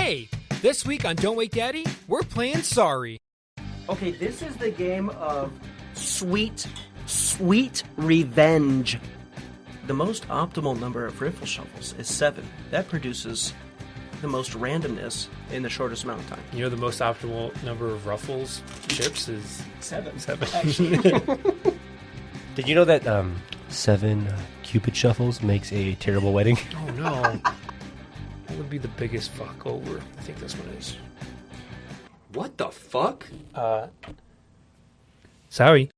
Hey, this week on Don't Wake Daddy, we're playing Sorry. Okay, this is the game of sweet revenge. The most optimal number of riffle shuffles is 7. That produces the most randomness in the shortest amount of time. You know the most optimal number of Ruffles chips is 7. actually. Did you know that 7 Cupid shuffles makes a terrible wedding? Oh no. That would be the biggest fuck over. I think this one is. What the fuck? Sorry.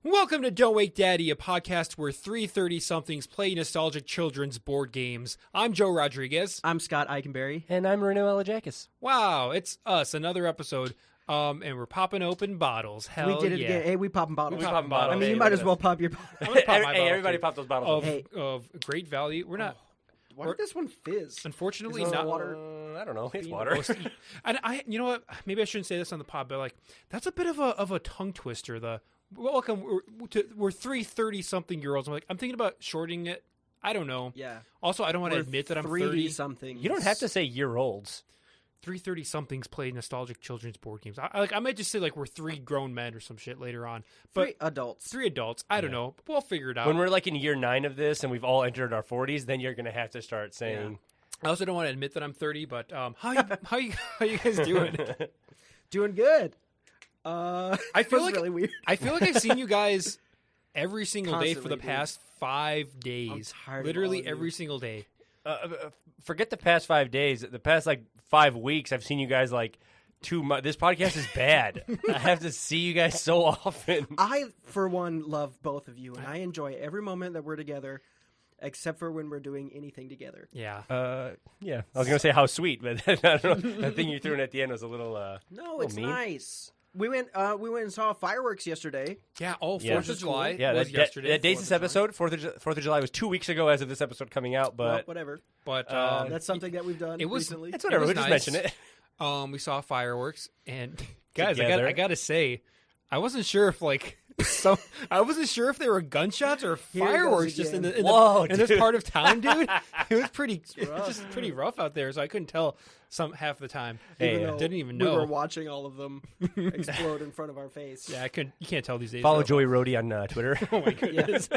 Welcome to Don't Wake Daddy, a podcast where 330-somethings play nostalgic children's board games. I'm Joe Rodriguez. I'm Scott Eikenberry. And I'm Marino Alajakis. Wow, it's us, another episode, and we're popping open bottles. Hell We did it yeah. again. Hey, we popping bottles. We popping bottles. I mean, Hey, you might look as at well this. pop your bottle. I'm gonna pop my Hey, bottle everybody too. pop those bottles. Of great value. We're not, Why did this one fizz? unfortunately, Is this not water? I don't know. It's being water. most- and I, you know what? Maybe I shouldn't say this on the pod, but like that's a bit of a tongue twister. Welcome. We're 330-something-year-olds. I'm thinking about shortening it. I don't know. Yeah. Also, I don't want to We're admit that I'm 3D 30. something. You don't have to say year-olds. 330-somethings play nostalgic children's board games. I might just say like we're 3 grown men or some shit later on. But 3 adults. 3 adults. I don't know. We'll figure it out. When we're like in year 9 of this and we've all entered our 40s, then you're going to have to start saying... I also don't want to admit that I'm 30, but how you guys doing? Doing good. I feel like really weird. I feel like I've seen you guys every single day for the Constantly, dude. past 5 days. I'm tired of Literally all of you. every single day. Forget the past 5 days. The past like 5 weeks, I've seen you guys like too much. This podcast is bad. I have to see you guys so often. I, for one, love both of you, and I enjoy every moment that we're together, except for when we're doing anything together. Yeah. Yeah. I was going to say how sweet, but I don't know. That thing you threw in at the end was a little... No, little it's mean. nice. We went and saw fireworks yesterday. Yeah. 4th of of July Yeah, was yesterday. that day's 4th this of episode. 4th of July was 2 weeks ago as of this episode coming out, Well, but whatever. But That's something that we've done it was- recently. it's whatever. was We just nice. mention it. we saw fireworks, and guys, Together. I gotta say, I wasn't sure if I wasn't sure if they were gunshots or Here it goes fireworks just in, again. in this dude. part of town, dude. It was rough. just pretty rough out there, so I couldn't tell half the time. Even Hey, though didn't even we know. were watching all of them explode in front of our face. Yeah, you can't tell these days. Follow though. Joey Rody on Twitter. Oh my goodness.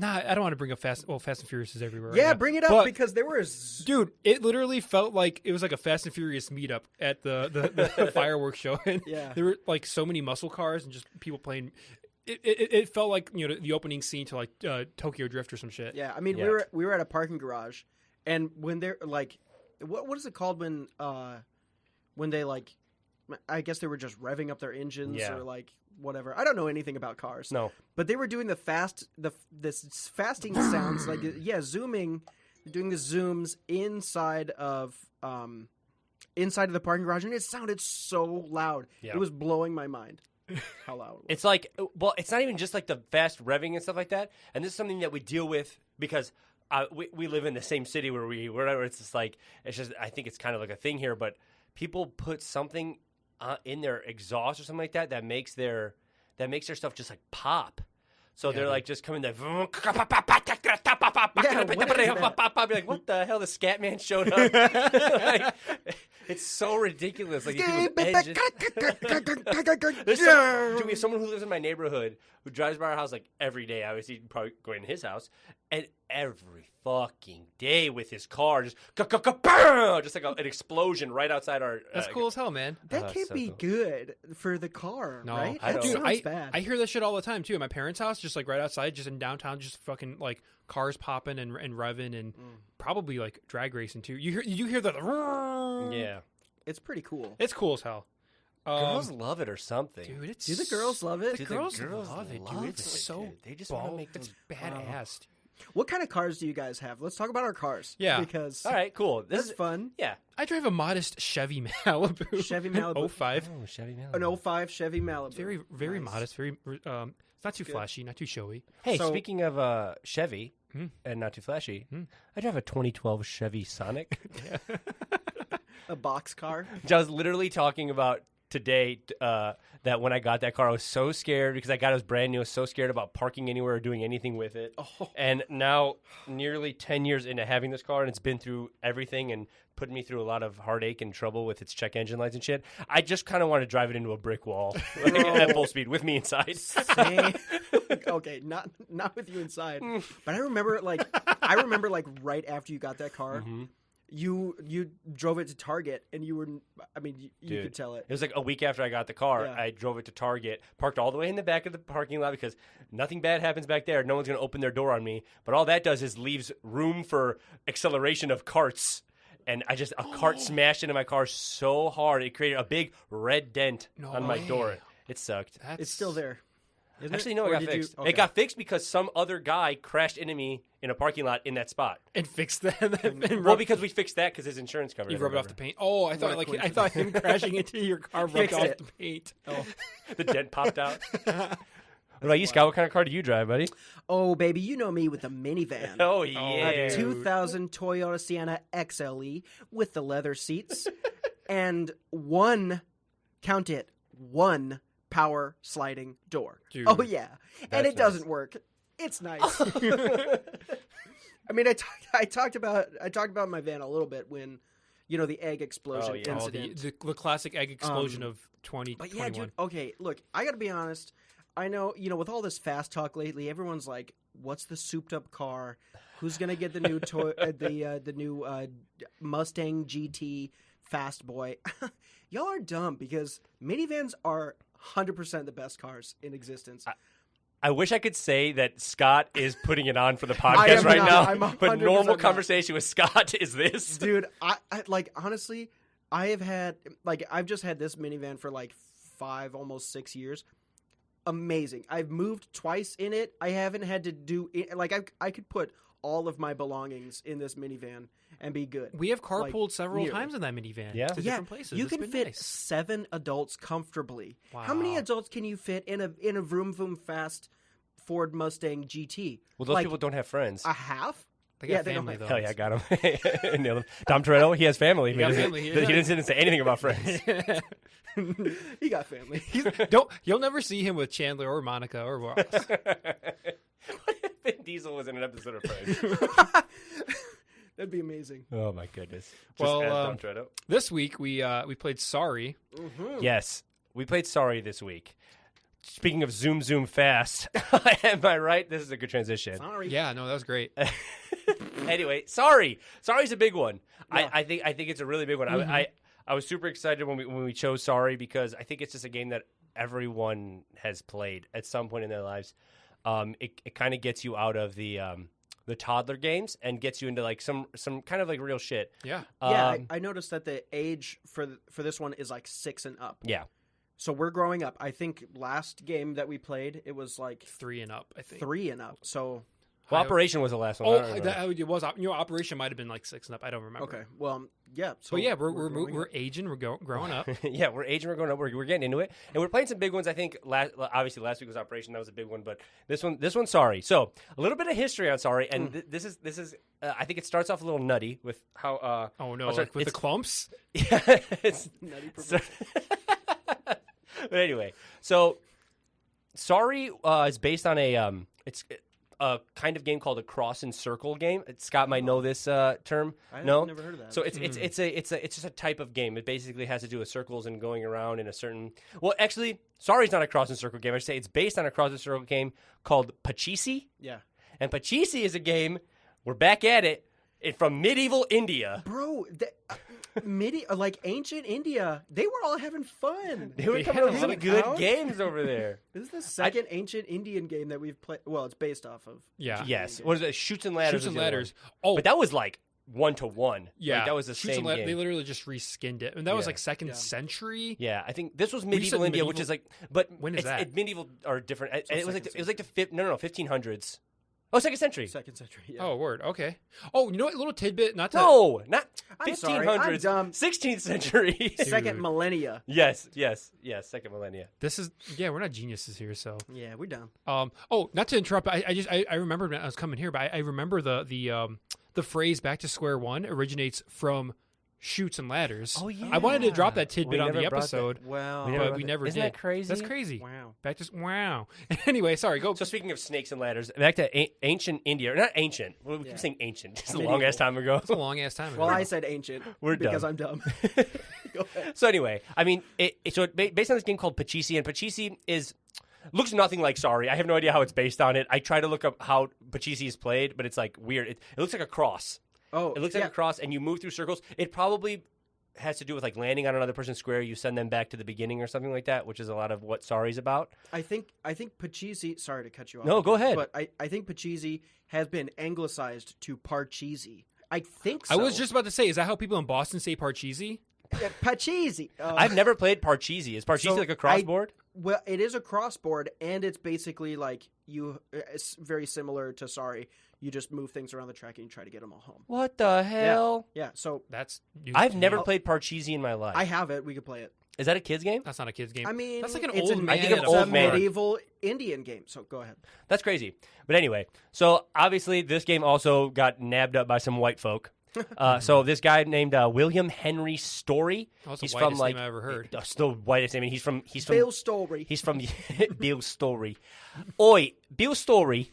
I don't want to bring up Fast and Furious is everywhere. Yeah, right now. bring it up But, because there were dude, it literally felt like it was like a Fast and Furious meetup at the fireworks show. And Yeah. there were like so many muscle cars and just people playing. It felt like the opening scene to like Tokyo Drift or some shit. Yeah, I mean Yeah. we were at a parking garage, and when they're like, what is it called when they like, I guess they were just revving up their engines Yeah. or like whatever. I don't know anything about cars. No. But they were doing this fasting sounds like zooming, doing the zooms inside of the parking garage, and it sounded so loud. Yeah. It was blowing my mind. How loud it was. It's like, well, it's not even just like the fast revving and stuff like that. And this is something that we deal with because we live in the same city where it's just like, it's just, I think it's kind of like a thing here, but people put something in their exhaust or something like that makes their stuff just like pop. So they're like just coming there. Be like, what the hell? The scat man showed up. Like, it's so ridiculous. Like people's edges. Dude, we have someone who lives in my neighborhood who drives by our house like every day. Obviously, probably going to his house, and every fucking day with his car, just like an explosion right outside our. That's cool as hell, man. That can't so be cool. good for the car, No, right? I That don't- sounds bad. I hear that shit all the time too. At my parents' house, just like right outside, just in downtown, just fucking like cars popping and revving and probably like drag racing too. You hear the Yeah, It's pretty cool. It's cool as hell. girls love it or something. Dude, it's Do the girls love it? The the girls girls love it, love dude. It's it, so dude. They just wanna ball. make It's those- badass. Dude. What kind of cars do you guys have? Let's talk about our cars. Yeah. Because All right, cool. This that's is fun. yeah. I drive a modest Chevy Malibu. Chevy Malibu. 05. Oh, Chevy Malibu. An 05 Chevy Malibu. Very Nice. modest. Very it's not too flashy, not too showy. Hey, So- speaking of Chevy, and not too flashy, I drive a 2012 Chevy Sonic. A box car. Which I was literally talking about today that when I got that car, I was so scared because it was brand new. I was so scared about parking anywhere or doing anything with it. And now, nearly 10 years into having this car, and it's been through everything and put me through a lot of heartache and trouble with its check engine lights and shit, I just kind of want to drive it into a brick wall at full speed with me inside. Same. Okay, not with you inside. But I remember right after you got that car, you drove it to Target, and you were, you could tell it. It was like a week after I got the car. Yeah. I drove it to Target, parked all the way in the back of the parking lot because nothing bad happens back there. No one's going to open their door on me. But all that does is leaves room for acceleration of carts. And a cart smashed into my car so hard, it created a big red dent on my door. It sucked. It's still there. Isn't Actually, it? no, Or it got did fixed. okay. It got fixed because some other guy crashed into me in a parking lot in that spot. And fix that. And Well, because we fixed that because his insurance covered it. you or rubbed off the whatever. paint. Oh, I thought him crashing into your car rubbed Fixed off it. the paint. The dent popped out. What about you, Scott? What kind of car do you drive, buddy? Oh, baby, you know me with the minivan. Oh, yeah. A 2000 Toyota Sienna XLE with the leather seats and one power sliding door. Dude, Oh, yeah. And that's it doesn't work. It's nice. I mean, I talked about my van a little bit when, the egg explosion Oh, yeah. incident. the classic egg explosion of 2021. But yeah, dude, okay, look, I got to be honest. I know, with all this fast talk lately, everyone's like, what's the souped up car? Who's going to get the new the new Mustang GT Fast Boy? Y'all are dumb because minivans are 100% the best cars in existence. I wish I could say that Scott is putting it on for the I podcast am right not. now, I'm but 100% normal not. conversation with Scott is this. Dude, I like, honestly, I have had, I've just had this minivan for 5, almost 6 years. Amazing. I've moved twice in it. I haven't had to do it. I could put all of my belongings in this minivan and be good. We have carpooled several nearly. times in that minivan. Yeah. To different places. You It's can been fit nice. 7 adults comfortably. How many Wow. adults can you fit in a vroom vroom fast Ford Mustang GT? Well, those people don't have friends. A half? They got Yeah, they don't family have- though. Hell yeah, I got him. Nailed him. Dom Toretto, he has family. got He doesn't- family, he yeah. didn't say anything about friends. He got family. You'll never see him with Chandler or Monica or Ross. What if Vin Diesel was in an episode of Friends? That'd be amazing. Oh my goodness. Just Well, as Dom Toretto. This week we played Sorry. Yes, we played Sorry this week. Speaking of zoom zoom fast, am I right? This is a good transition. Sorry. Yeah, no, that was great. Anyway, Sorry's a big one. Yeah. I think it's a really big one. I was super excited when we chose Sorry because I think it's just a game that everyone has played at some point in their lives. It kind of gets you out of the toddler games and gets you into some kind of real shit. Yeah. Yeah, I noticed that the age for this one is 6 and up. Yeah. So we're growing up. I think last game that we played, it was 3 and up, I think. 3 and up. So Well, Operation was the last one. I Oh, don't remember. it was. Operation might have been 6 and up. I don't remember. okay, well, yeah. So But yeah, growing we're up. aging. We're growing up. Yeah, we're aging, we're going up, we're getting into it, and we're playing some big ones. I think obviously last week was Operation, that was a big one, but this one's Sorry. So a little bit of history on Sorry, and this is I think it starts off a little nutty with how. Oh no! I'm sorry, With the it's- clumps. Yeah, it's Nutty so, but anyway, so Sorry is based on it's a kind of game called a cross and circle game. Scott might know this term. I've No, never heard of that. So it's just a type of game. It basically has to do with circles and going around in a certain. Well, actually, Sorry's not a cross and circle game. I should say it's based on a cross and circle game called Pachisi. yeah. And Pachisi is a game. We're back at it. From medieval India. Bro, ancient India, they were all having fun. They were They coming had up a with some lot of good count. games over there. This is the second ancient Indian game that we've played. Well, it's based off of. Yeah. Yes. What is it? Shoots and ladders. Shoots and was the other ladders. one. Oh, But that was 1-to-1. yeah. That was the Shoots same and game. They literally just reskinned it, and that was Yeah. second Yeah. century. Yeah, I think this was said medieval India, which medieval- is but When is that? Medieval are different. So It was second like the 1500s. Oh, second century. Second century. Yeah. Oh, word. Okay. Oh, you know what? A little tidbit. Not to. No, not I'm sorry, I'm 1500s. dumb. 16th century. Second Dude. millennia. yes. Second millennia. This is. Yeah, we're not geniuses here. So. Yeah, we're dumb. Oh, not to interrupt. I remembered when I was coming here, but I remember the phrase "back to square one" originates from Chutes and Ladders. Oh, yeah. I wanted to drop that We tidbit on the never brought that. episode, Wow. but we never Isn't did. that crazy? That's crazy. Wow. Back to wow. Anyway, sorry. Go. So speaking of snakes and ladders, back to ancient India. Or not ancient. We keep saying ancient. It's a Medieval. long ass time ago. It's a long ass time. Well, ago. I said ancient. We're because dumb. I'm dumb. Go ahead. So anyway, I mean, based on this game called Pachisi, and Pachisi looks nothing like Sorry. I have no idea how it's based on it. I try to look up how Pachisi is played, but it's like weird. It looks like a cross. Oh, It looks like a cross, and you move through circles. It probably has to do with like landing on another person's square. You send them back to the beginning or something like that, which is a lot of what Sorry's about. I think Pachisi. Sorry to cut you off. No, go ahead. But I think Pachisi has been anglicized to Parcheesi. I think so. I was just about to say, is that how people in Boston say Parcheesi? Yeah, Pachisi. I've never played Parcheesi. Is Parcheesi So like a crossboard? Well, it is a crossboard, and it's basically like it's very similar to Sorry. You just move things around the track and you try to get them all home. What the hell? Yeah. So That's. I've never played. played Parcheesi in my life. I have it. We could play it. Is that a kid's game? That's not a kid's game. I mean, that's like an it's old man. I think an it's old a man. medieval Indian game. So go ahead. That's crazy. But anyway, so obviously this game also got nabbed up by some white folk. So this guy named William Henry Story. Oh, that's the he's whitest from like name I ever heard. That's the whitest name. And he's from Bill Story. He's from Bill Story. Oi, Bill Story.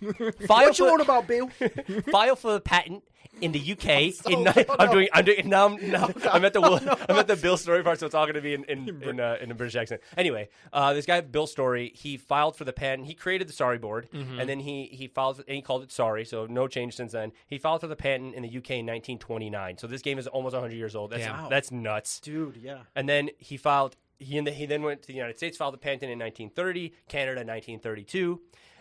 What you want about Bill? File for the patent in the UK. no. I'm doing now. I'm at the Bill Story part, so it's all going to be in a British accent. Anyway, this guy Bill Story, he filed for the patent. He created the Sorry board, and then he filed and he called it Sorry. So no change since then. He filed for the patent in the UK in 1929. So this game is almost 100 years old. Damn. That's nuts. Dude, yeah. And then he filed. He then went to the United States, filed the patent in 1930, Canada in 1932.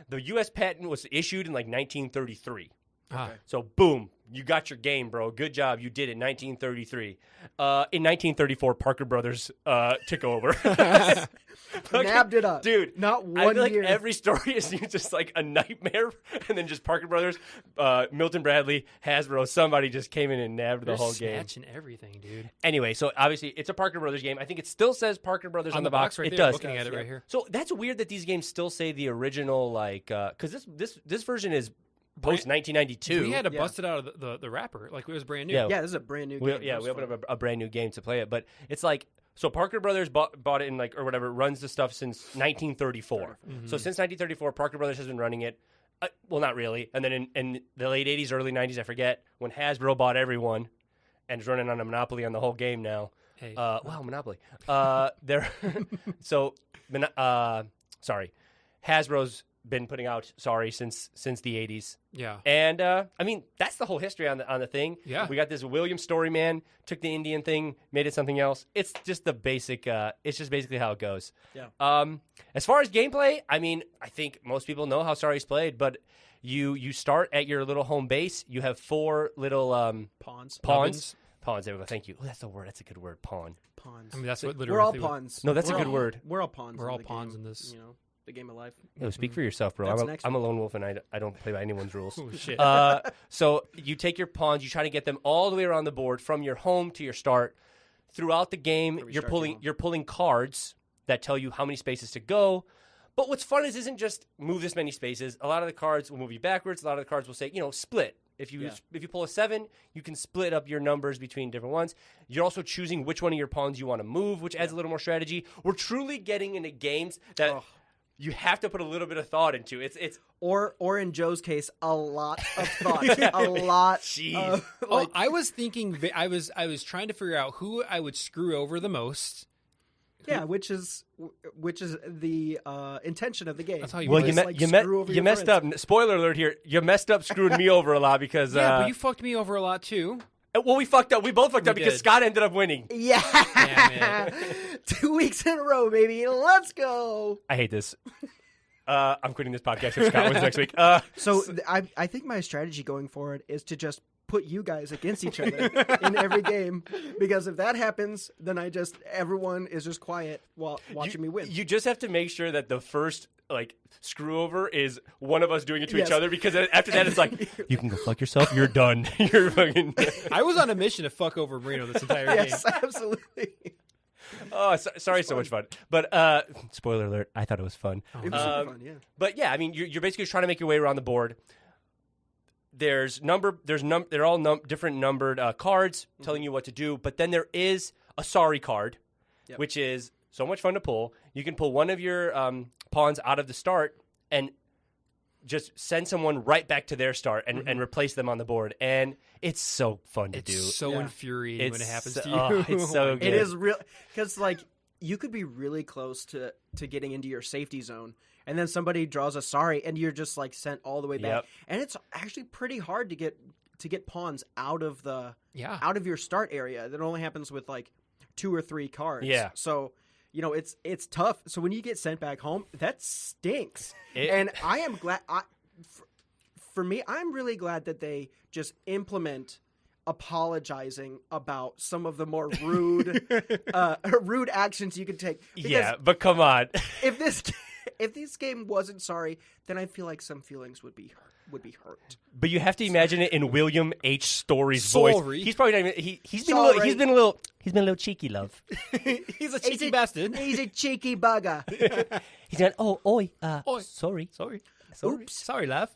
The U.S. patent was issued in like 1933. Ah. So boom, you got your game, bro. Good job, you did it. 1933. In 1934, Parker Brothers took over. Nabbed it up. Dude. Not I one feel like year. every story is just like a nightmare, and then just Parker Brothers, Milton Bradley, Hasbro, somebody just came in and nabbed the They're whole game. snatching everything, dude. Anyway, so obviously it's a Parker Brothers game. I think it still says Parker Brothers on the box. right It there. does. Looking at it right here. So that's weird that these games still say the original, like, because this version is post 1992. We had to Yeah. bust it out of the wrapper, like it was brand new. Yeah. Yeah, this is a brand new we game. That was opened fun. up a brand new game to play it, but it's like so Parker Brothers bought it in like or whatever runs the stuff since 1934. So since 1934, Parker Brothers has been running it. Well, not really. And then in the late 80s, early 90s, I forget when Hasbro bought everyone and is running on a monopoly on the whole game now. Hey. Wow, monopoly. They're sorry, Hasbro's been putting out Sorry since the 80s. Yeah. And I mean that's the whole history on the thing. Yeah. We got this William Story man took the Indian thing, made it something else. It's just the basic. It's just basically how it goes. Yeah. As far as gameplay, I mean, I think most people know how Sorry's played, but you start at your little home base. You have 4 little Pawns. pawns. Pawns. There we go. Thank you. Oh, that's the word. That's a good word. Pawn. Pawns. I mean, that's what We're literally. all pawns. No, that's a We're good all- word. We're all pawns. We're in all the pawns game, in this. You know, the game of life. Yo, speak for yourself, bro. That's I'm next a lone wolf, and I don't play by anyone's rules. Oh shit. So you take your pawns, you try to get them all the way around the board from your home to your start. Throughout the game, Or you're restart pulling your home. you're pulling cards that tell you how many spaces to go. But what's fun isn't just move this many spaces. A lot of the cards will move you backwards. A lot of the cards will say, split. If you pull a 7, you can split up your numbers between different ones. You're also choosing which one of your pawns you want to move, which adds a little more strategy. We're truly getting into games that you have to put a little bit of thought into. It's Or in Joe's case, a lot of thought. A lot. Jeez. Oh, I was thinking. I was trying to figure out who I would screw over the most. Yeah, which is the intention of the game. That's how you well, play. you messed up. Spoiler alert here. You messed up screwing me over a lot because Yeah, but you fucked me over a lot too. well, we fucked up. We both fucked up because did. Scott ended up winning. Yeah. Damn 2 weeks in a row, baby. Let's go. I hate this. I'm quitting this podcast if Scott wins next week. So I think my strategy going forward is to just put you guys against each other in every game, because if that happens, then everyone is just quiet while watching me win. You just have to make sure that the first screw over is one of us doing it to each other, because after that it's like you can go fuck yourself. You're done. You're fucking. I was on a mission to fuck over Marino this entire game. Yes, absolutely. Oh, sorry, so much fun. But spoiler alert, I thought it was fun. It was super fun, yeah. But yeah, I mean, you're basically trying to make your way around the board. They're all different numbered cards telling you what to do. But then there is a sorry card, which is so much fun to pull. You can pull one of your pawns out of the start and just send someone right back to their start and replace them on the board. And it's so fun to do. It's so infuriating when it happens to you. It's so good. It is real, because you could be really close to getting into your safety zone, and then somebody draws a sorry, and you're just sent all the way back. Yep. And it's actually pretty hard to get pawns out of your start area. That only happens with 2 or 3 cards. Yeah. So it's tough. So when you get sent back home, that stinks. And I am glad. For me, I'm really glad that they just implement apologizing about some of the more rude actions you could take. Yeah, but come on. If this game wasn't sorry, then I feel like some feelings would be hurt. But you have to imagine it in William H. Story's Sorry. voice. He's probably not even. He's been a little cheeky, love. He's a cheeky bastard. He's a cheeky bugger. He's going, oi, sorry. Oops. Sorry, love.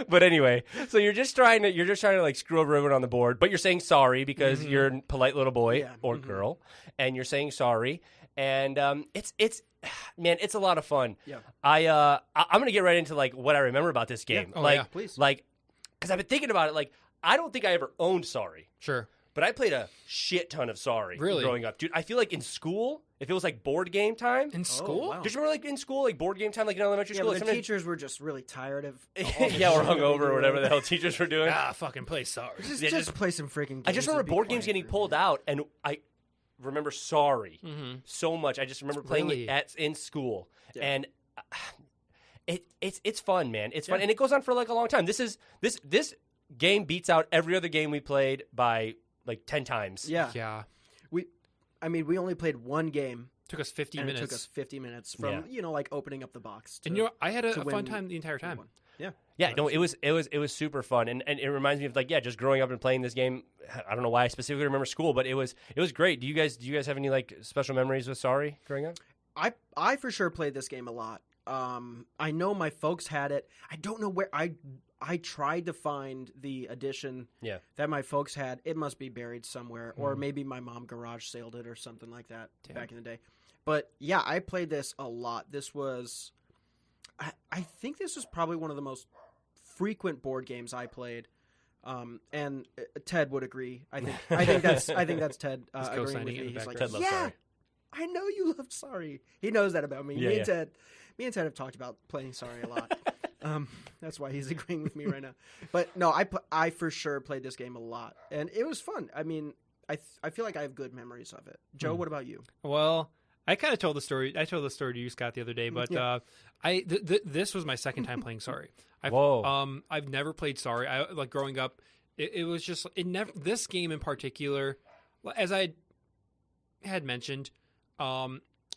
But anyway, so you're just trying to screw over everyone on the board, but you're saying sorry because you're a polite little boy or girl, and you're saying sorry, and it's man, it's a lot of fun. Yeah. I'm gonna get right into what I remember about this game. Yeah. Oh, yeah, please. Because I've been thinking about it. I don't think I ever owned Sorry. Sure. But I played a shit ton of Sorry growing up. Dude, I feel like in school, if it was board game time. In school? wow. Did you remember in school, board game time, in elementary school? But the teachers were just really tired of Yeah, or hungover or whatever the hell teachers were doing. Fucking play Sorry. Just play some freaking games. I just remember board games getting pulled out, and I remember Sorry so much. I just remember playing it in school. Yeah. And it's fun, man. It's fun. And it goes on for a long time. This game beats out every other game we played by 10 times. Yeah. Yeah. We only played one game. Took us 50 minutes. It took us 50 minutes from opening up the box. And I had a fun time the entire time. Yeah. Yeah, no, it was super fun, and it reminds me of just growing up and playing this game. I don't know why I specifically remember school, but it was great. Do you guys have any special memories with Sorry growing up? I for sure played this game a lot. I know my folks had it. I don't know where I tried to find the edition that my folks had. It must be buried somewhere, or maybe my mom garage saled it or something like that back in the day. But yeah, I played this a lot. This was, I think this was probably one of the most frequent board games I played. And Ted would agree. I think that's Ted agreeing with me. He's like, Ted loves yeah, Sorry. I know you love Sorry. He knows that about me. Me and Ted have talked about playing Sorry a lot. That's why he's agreeing with me right now. But no, I for sure played this game a lot, and it was fun. I mean, I feel like I have good memories of it. Joe, what about you? Well, I kind of told the story. I told the story to you, Scott, the other day. But this was my second time playing Sorry. I've never played Sorry. Growing up, it was just this game in particular, as I had mentioned.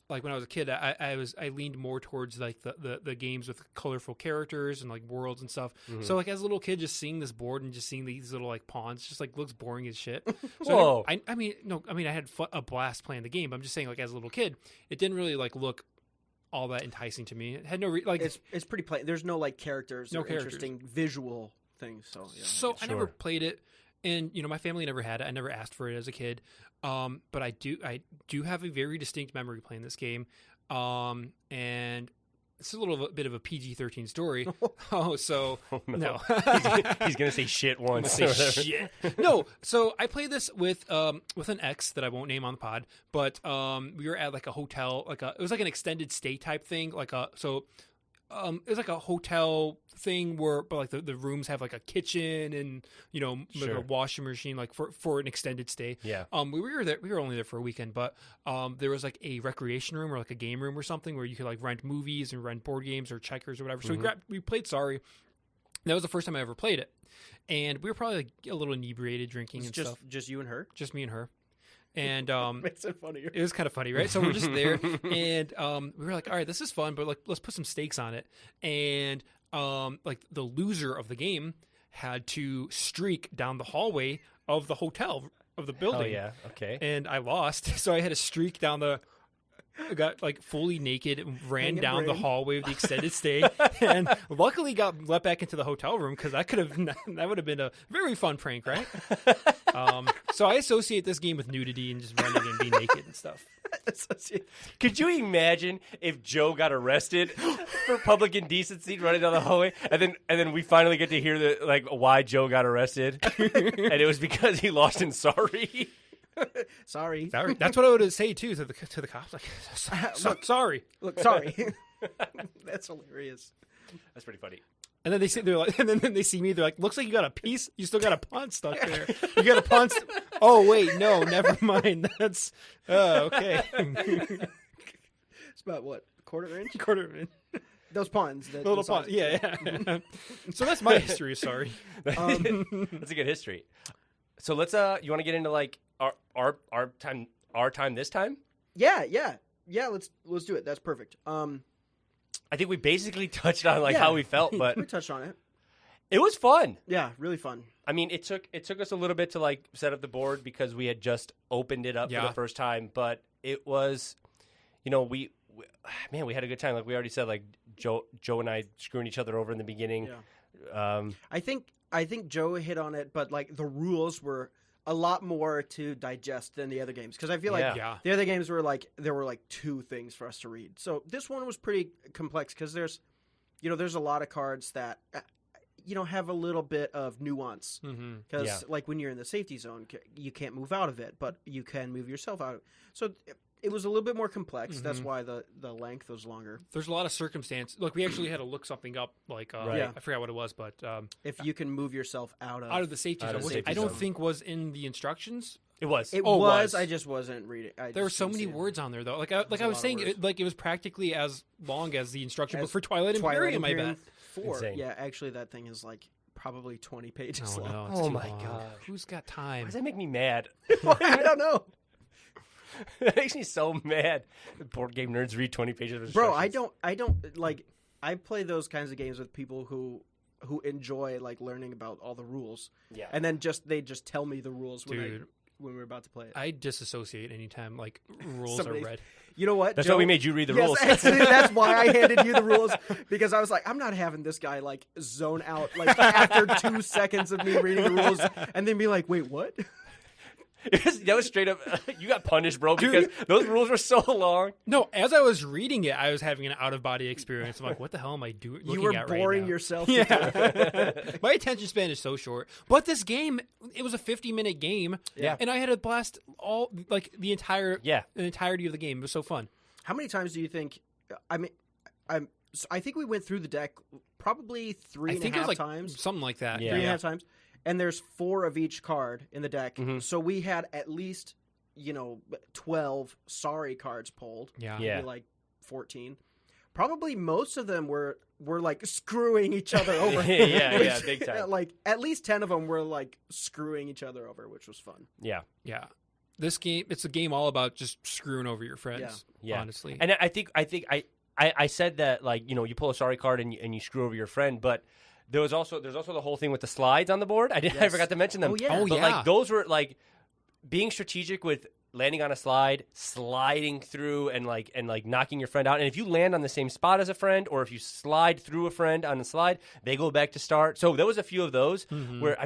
When I was a kid, I leaned more towards the games with colorful characters and worlds and stuff. Mm-hmm. So as a little kid, just seeing this board and just seeing these little pawns, just looks boring as shit. So Whoa! I had a blast playing the game. But I'm just saying, as a little kid, it didn't really look all that enticing to me. It had no it's pretty plain. There's no characters, or interesting visual things. So yeah, I never played it, and my family never had it. I never asked for it as a kid. But I do have a very distinct memory playing this game. And it's a little bit of a PG-13 story. No. He's going to say shit once. Shit. No. So I played this with an ex that I won't name on the pod, but we were at a hotel, it was an extended stay type thing. it was like a hotel thing where, but like the rooms have like a kitchen and like a washing machine, like for an extended stay. Yeah. We were only there for a weekend, but there was like a recreation room or like a game room or something where you could like rent movies and rent board games or checkers or whatever. So we played Sorry. That was the first time I ever played it, and we were probably like a little inebriated, drinking and stuff. Just you and her. Just me and her. And makes it funnier. It was kind of funny, right? So we're just there, and we were like, "All right, this is fun, but like, let's put some stakes on it." And like the loser of the game had to streak down the hallway of the hotel of the building. Oh yeah, okay. And I lost, so I had to streak down the. I got like fully naked and ran down the hallway of the extended stay, and luckily got let back into the hotel room because that would have been a very fun prank, right? So I associate this game with nudity and just running and being naked and stuff. Could you imagine if Joe got arrested for public indecency running down the hallway, and then we finally get to hear why Joe got arrested, and it was because he lost in Sorry. Sorry. That's what I would say too to the cops. Like, sorry. Look, sorry. That's hilarious. That's pretty funny. And then they say and then they see me. They're like, "Looks like you got a piece. You still got a pawn stuck there. You got a pawn. Oh wait, no, never mind. That's okay. It's about what, quarter inch? Quarter inch. Those pawns. Little pawns. Yeah. So that's my history. Sorry. That's a good history. So let's you want to get into like our time this time? Yeah. Let's do it. That's perfect. I think we basically touched on how we felt, but we touched on it. It was fun. Yeah, really fun. I mean, it took us a little bit to like set up the board because we had just opened it up for the first time, but it was, we had a good time. Like we already said, like Joe and I screwing each other over in the beginning. Yeah. I think Joe hit on it, but like the rules were a lot more to digest than the other games because I feel like the other games were like there were like two things for us to read. So this one was pretty complex because there's a lot of cards that have a little bit of nuance because like when you're in the safety zone, you can't move out of it, but you can move yourself out. So it was a little bit more complex. That's why the length was longer. There's a lot of circumstance. Look, we actually had to look something up. Like I forgot what it was, but if you can move yourself out of the safety zone, which I don't think was in the instructions. It was. It was. I just wasn't reading. There were so many words on there, though. Like I was saying, it was practically as long as the instruction book for Twilight Imperium. I bet. 4. Yeah, actually, that thing is like probably 20 pages long. No, oh my god, who's got time? Why does that make me mad? I don't know. It makes me so mad. Board game nerds read 20 pages of instructions. Bro, I don't like. I play those kinds of games with people who enjoy like learning about all the rules. Yeah, and then they just tell me the rules when we're about to play it. I disassociate anytime like rules are read. You know what? That's why we made you read the rules. That's why I handed you the rules because I was like, I'm not having this guy like zone out like after 2 seconds of me reading the rules and then be like, wait, what? That was straight up. You got punished, bro, because those rules were so long. No, as I was reading it, I was having an out of body experience. I'm like, what the hell am I doing? You were boring yourself. Yeah, my attention span is so short. But this game, it was a 50-minute game. Yeah, and I had a blast all like the entirety of the game. It was so fun. How many times do you think? I mean, I think we went through the deck probably 3.5 times, something like that. Yeah, 3.5 times. And there's 4 of each card in the deck. Mm-hmm. So we had at least, 12 sorry cards pulled. Yeah. Maybe like 14. Probably most of them were like screwing each other over. yeah, big time. Like at least 10 of them were like screwing each other over, which was fun. Yeah. Yeah. This game, it's a game all about just screwing over your friends. Yeah. Honestly. And I think I said that like, you pull a sorry card and you screw over your friend, but there's also the whole thing with the slides on the board. I forgot to mention them. Oh yeah. But like those were like being strategic with landing on a slide, sliding through and knocking your friend out. And if you land on the same spot as a friend or if you slide through a friend on the slide, they go back to start. So there was a few of those where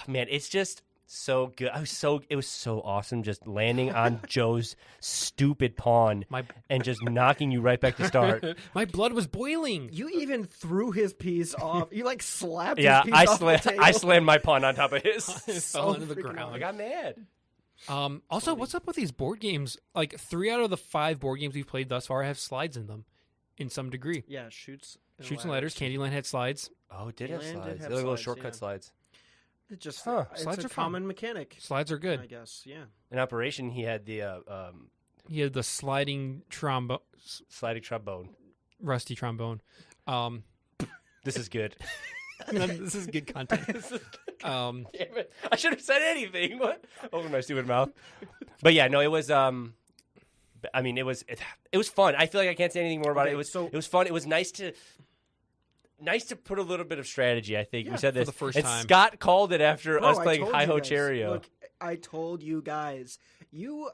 man, it's just so good. It was so awesome just landing on Joe's stupid pawn and just knocking you right back to start. My blood was boiling. You even threw his piece off. You like slapped his piece off the table. I slammed my pawn on top of his. It fell into the ground. I got mad. Also, what's up with these board games? Like 3 out of the 5 board games we've played thus far have slides in them. in some degree. Yeah, Shoots and Ladders. Candyland had slides. Oh, it did have Candyland did slides. have They're little slides, shortcut yeah. slides. It just Slides it's are a fun. common mechanic. Slides are good. I guess. Yeah. In Operation, he had the He had the sliding trombone, sliding trombone. rusty trombone. This is good. This is good content. Damn it. I should have said anything. What? Open my stupid mouth. But yeah, no, it was. I mean, it was fun. I feel like I can't say anything more about it. It was fun. It was nice to put a little bit of strategy. I think we said this for the first and time. Scott called it after us I playing told Hi you Ho guys. Cheerio. Look, I told you guys, you're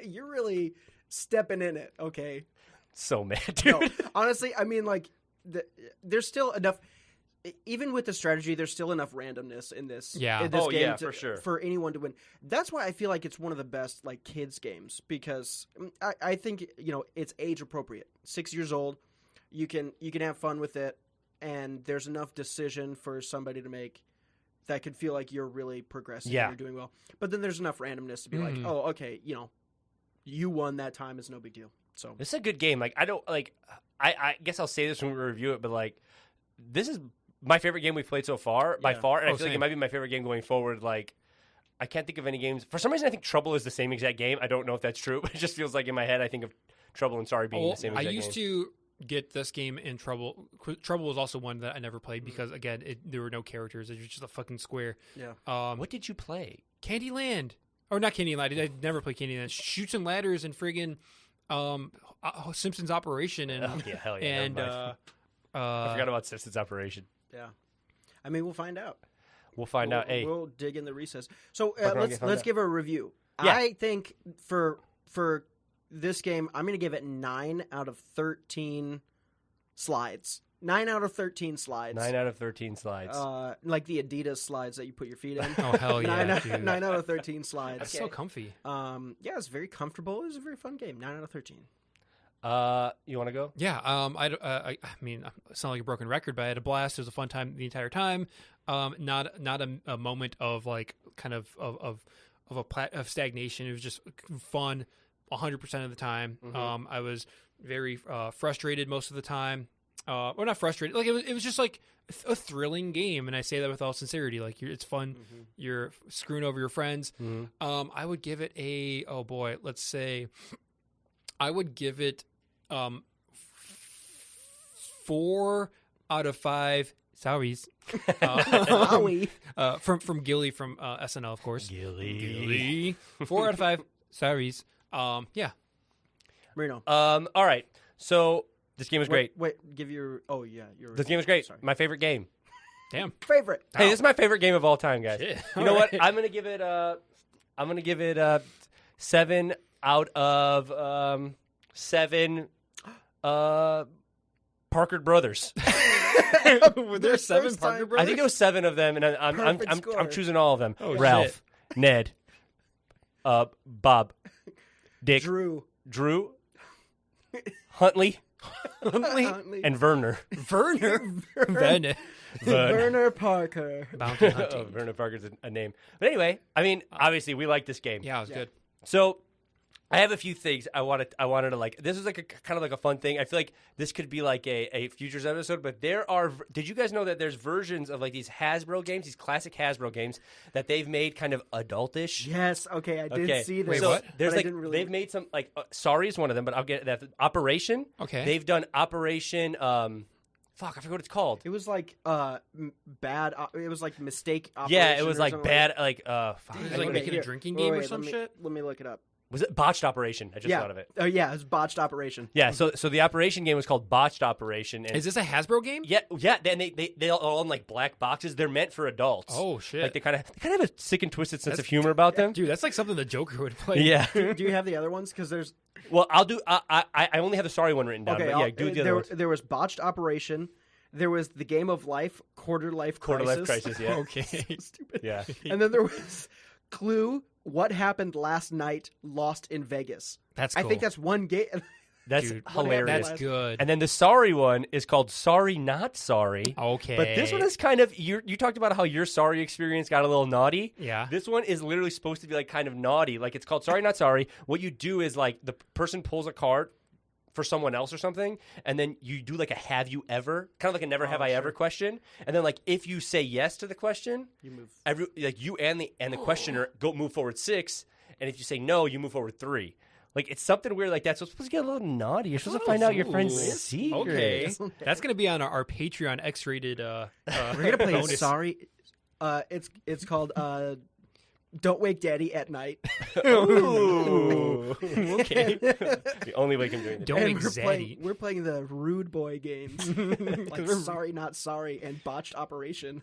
really stepping in it. Okay. So mad, dude. No, honestly, I mean, like, there's still enough. Even with the strategy, there's still enough randomness in this. Yeah. in this Oh, game yeah, for sure. for anyone to win. That's why I feel like it's one of the best like kids games because I think it's age appropriate. 6 years old, you can have fun with it, and there's enough decision for somebody to make that could feel like you're really progressing Yeah. and you're doing well. But then there's enough randomness to be like, oh, okay, you won that time is no big deal. So This is a good game. Like I don't like. I guess I'll say this when we review it, but like, this is my favorite game we've played so far by Yeah. far, and I Oh, feel like it same. might be my favorite game going forward. Like, I can't think of any games. For some reason, I think Trouble is the same exact game. I don't know if that's true, but it just feels like in my head I think of Trouble and Sorry being the same I exact used game. to get this game in Trouble. Trouble was also one that I never played because again, there were no characters. It was just a fucking square. yeah. What did you play? Candyland, or not Candyland? I never played Candyland. Shoots and Ladders and friggin' Simpsons Operation and Oh, yeah, hell yeah. and never mind. I forgot about Simpsons Operation. Yeah. I mean, we'll find out. We'll find out. Hey, We'll dig in the recess. So Fuck around, let's find out. give a review. Yeah. I think for this game, I'm going to give it 9 out of 13 slides. 9 out of 13 slides. 9 out of 13 slides. Like the Adidas slides that you put your feet in. oh hell yeah, 9, dude. 9 out of 13 slides. That's so comfy. Yeah, it's very comfortable. It was a very fun game. 9 out of 13. You want to go? Yeah, I mean, I sound like a broken record, but I had a blast. It was a fun time the entire time. Not a moment of like kind of stagnation. It was just fun, 100% of the time. Mm-hmm. I was very frustrated most of the time. Or not frustrated. Like it was just like a thrilling game, and I say that with all sincerity. Like it's fun. Mm-hmm. You're screwing over your friends. Mm-hmm. I would give it a let's say, I would give it 4 out of 5 sorries. Wowie. From Gilly from SNL, of course. Gilly. 4 out of 5 sorries. Yeah. Marino. All right. So this game was great. Wait, give your. Oh, yeah. This game was great. Sorry. My favorite game. Damn. Favorite. Hey, this is my favorite game of all time, guys. Shit. You know All what? right. I'm gonna give it 7 out of 7 Parker brothers. Were there 7 first Parker time- brothers? I think there was 7 of them, and Perfect I'm score. choosing all of them. Oh, Ralph, Ned, Bob, Dick, Drew. Huntley, Huntley. and Werner. Werner. Werner. Werner Parker. Bounty Oh, hunting. Werner Parker's a name. But anyway, I mean, obviously, we like this game. Yeah, it was good. So I have a few things I wanted to like. This is like a kind of like a fun thing. I feel like this could be like a futures episode. But there are. Did you guys know that there's versions of like these Hasbro games, these classic Hasbro games that they've made kind of adultish? Yes. Okay, I did Okay. see this. Wait, So what? there's but I like didn't really- they've made some like Sorry is one of them, but I'll get that Operation. Okay. They've done Operation. Fuck, I forget what it's called. It was like bad. It was like mistake. Yeah, it operation was or like something bad. Like It fuck. was I like don't know. making a here. drinking Wait, game or wait, some shit? Let me look it up. Was it Botched Operation? I just Yeah. thought of it. Oh yeah, it's botched operation. Yeah, so the Operation game was called Botched Operation. And Is this a Hasbro game? yeah. Then they all in like black boxes. They're meant for adults. Oh shit. Like they kind of have a sick and twisted sense of humor about them. Dude, that's like something the Joker would play. Yeah. Do you have the other ones? Because there's Well, I'll do. I only have the Sorry one written down. okay. But yeah, do the other ones. there was botched operation. There was the game of life, quarter life Crisis. Yeah. Okay. Stupid. Yeah. And then there was Clue. What happened last night? Lost in Vegas. That's I cool. think that's one game. That's Dude, hilarious. That's good. And then the Sorry one is called Sorry Not Sorry. Okay. But this one is kind of you talked about how your Sorry experience got a little naughty. Yeah. This one is literally supposed to be like kind of naughty. Like it's called Sorry Not Sorry. What you do is like the person pulls a card for someone else or something, and then you do like a have you ever, kind of like a never have I ever question, and then like if you say yes to the question, You move. you and the questioner move forward 6, and if you say no, you move forward 3. Like it's something weird like that. So it's supposed to get a little naughty. You're supposed to find out your friend's secret. Okay, that's gonna be on our Patreon X-rated. We're gonna play bonus. Sorry. It's called Don't Wake Daddy at Night. Ooh. Okay. The only way I'm doing it. Don't And Wake we're Zaddy. we're playing the Rude Boy games, like Sorry Not Sorry and Botched Operation.